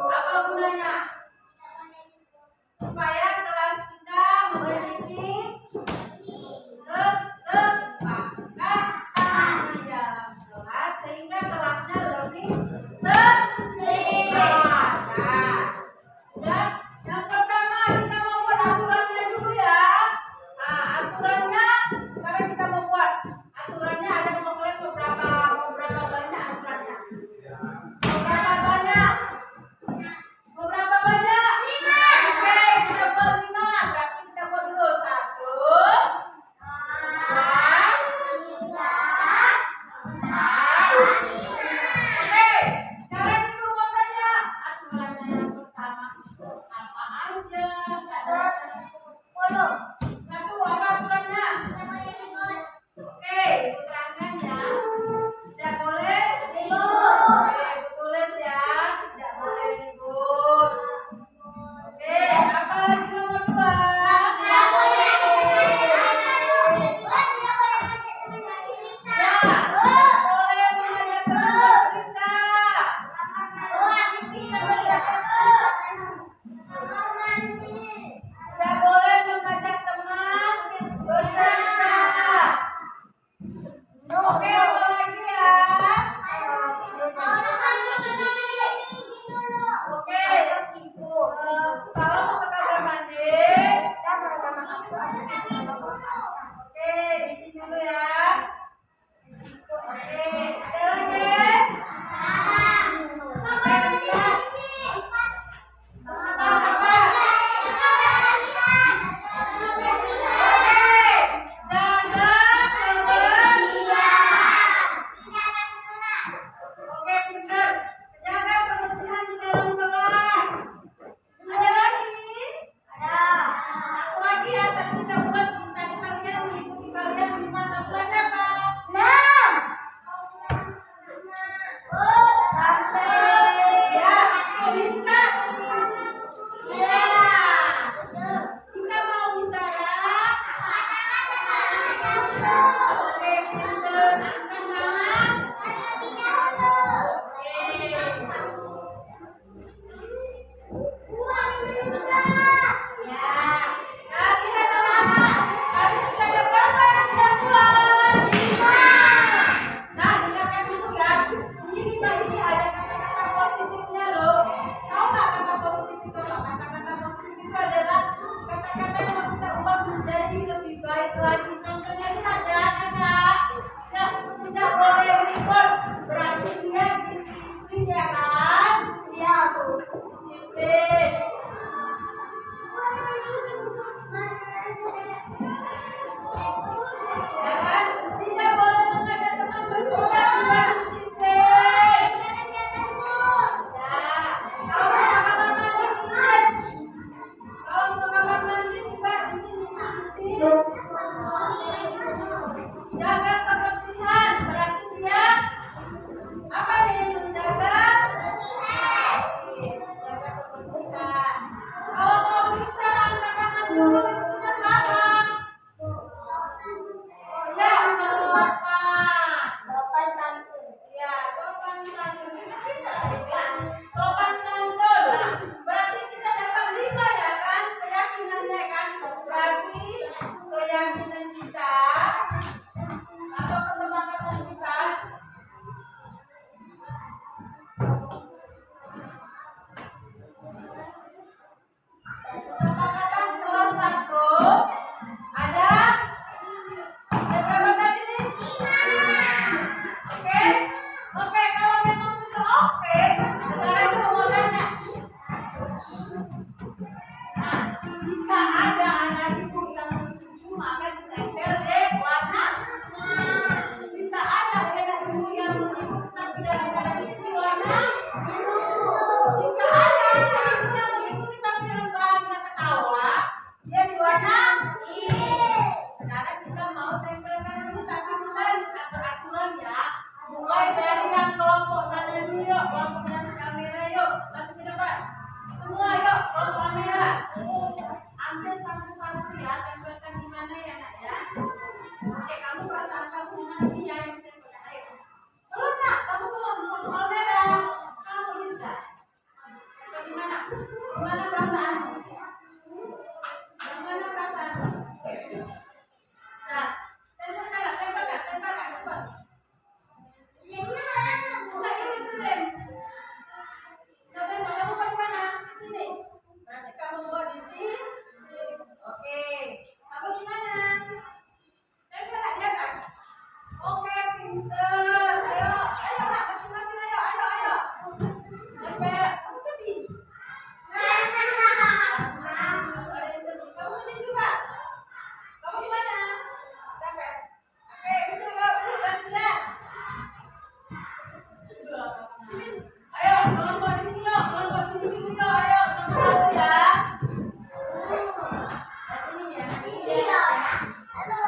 Apa gunanya? Supaya kelas kita memiliki kesepakatan di dalam kelas sehingga kelasnya lebih tertib. Ya, yang pertama kita mau buat aturannya dulu ya. Nah, aturannya sekarang kita mau buat aturannya ada beberapa banyak aturannya. Berapa banyak? Berapa banyak? 5. Oke, kita buat 5. Berarti kita buat dulu 1, 2, 3, 4. Oke, sekarang itu mau tanya aturannya yang pertama itu apa aja? Satu, apa aturannya? Oke, terangkan ya. Tidak boleh ribut. Oke, tulis ya. Tidak boleh ribut. Oke, apa lagi nomor 2? Tidak boleh ya, boleh mengajak teman kita. Tidak boleh mengajak teman bercerita. Oke, apa lagi ya? Oke, kalau mau ke kamar mandi, oke, izin dulu ya. Oke, ada lagi? Apa? Oke, jaga kebersihan. Oke, pintar. Jaga kebersihan di dalam kelas. Ada lagi? Ada. Satu lagi ya, tadi kita buat tadi kalian mengikuti kalian 5. Satu lagi apa? 6. Sampai ya, Cinta. Ya. Cinta mau bicara. Oke, pintar. Angkat tangan. Kata-kata yang kita ubah menjadi lebih baik lagi. Contohnya lihat ya. Jaga kebersihan berarti dia apa nih menjaga? Jaga kebersihan. Kalau mau bicara angkat tangan dulu itu sudah salah. Ya, sopan. Sopan santun. Ya, sopan santun. Kita ya. Sopan santun. Nah, berarti kita dapat 5 ya kan? Keyakinannya kan. Berarti keyakinan kita atau kesepakatan kita kelas 1 ada berapa tadi nih? 5. Oke, kalau memang sudah oke, sekarang kita mau tanya. Nah, jika ada anak ibu yang setuju, maka ditempel deh warna. Jika ada anak ibu yang mengikut tapi dari sini warna. Jika ada anak ibu yang mengikuti tapi dengan bahagia ketawa, dia di warna. Sekarang kita mau tempelkan dulu, tapi kita atur aturan ya. Mulai dari yang kelompok sana dulu yuk, kelompok yang kamera yuk, maju ke depan. Semua yuk, kelompok kamera. Ambil satu-satu ya, tempelkan di mana ya nak ya. Oke, kamu perasaan kamu di mana nih ya yang ditempelkan? Ayo. Oh nak, kamu belum kamera. Kamu bisa. Tempel di mana? Di mana perasaanmu? Yang mana perasaanmu? Nah, tempelkan, cepat. Sudah ini belum? Sudah tempel, kamu di mana? Sini. Nanti kamu buat di sini. Oke. Kamu di mana? Tempel di atas. Oke, pinter. Ayo nak, masing-masing ayo. Tempel. Kamu sedih? Ada yang sedih. Kamu sedih juga? Kamu di mana? Tempel. Oke, pinter kamu gantian. Ayo, kelompok sini yuk, ayo, satu-satu ya. Sini ya. Ayo.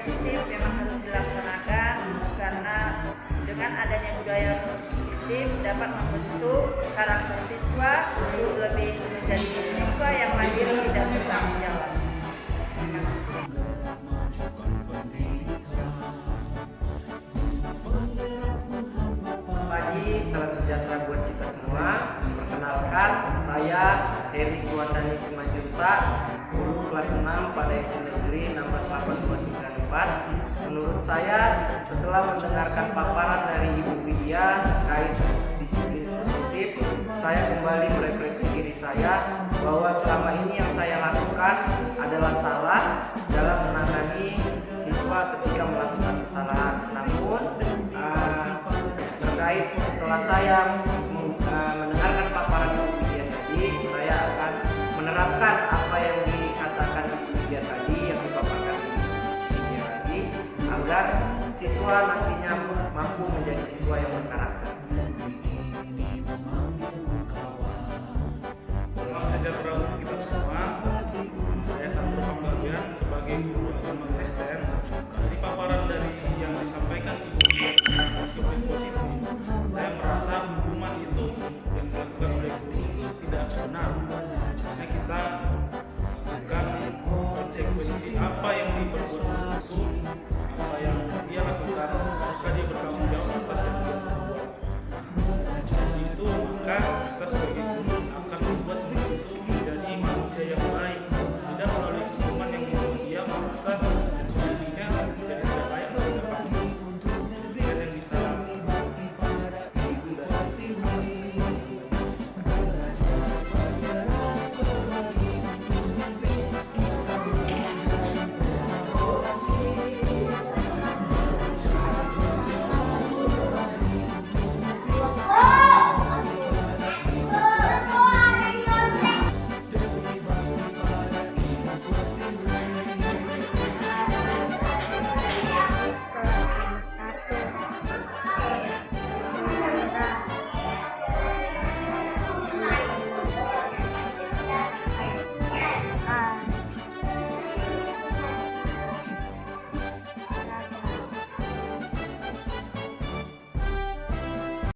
positif memang harus dilaksanakan, karena dengan adanya budaya positif dapat membentuk karakter siswa untuk lebih menjadi siswa yang mandiri dan bertanggung jawab. Terima kasih. Pagi, salam sejahtera buat kita semua. Perkenalkan, saya Heri Suwandani Simanjuntak, guru kelas 6 pada SD Negeri 168294. Menurut saya, setelah mendengarkan paparan dari Ibu Widya terkait disiplin positif, saya kembali merefleksi diri saya bahwa selama ini yang saya lakukan adalah salah dalam menangani siswa ketika melakukan kesalahan. Namun terkait setelah saya mendengarkan paparan Ibu Widya tadi, saya akan menerapkan apa yang dikatakan Ibu Widya tadi, yang dipaparkan Ibu Widya tadi, agar siswa nantinya mampu menjadi siswa yang berkarakter. Salam sejahtera untuk kita semua. Saya Sandro Panggabean sebagai guru agama Kristen. Dari paparan dari yang disampaikan Ibu Widya tentang disiplin positif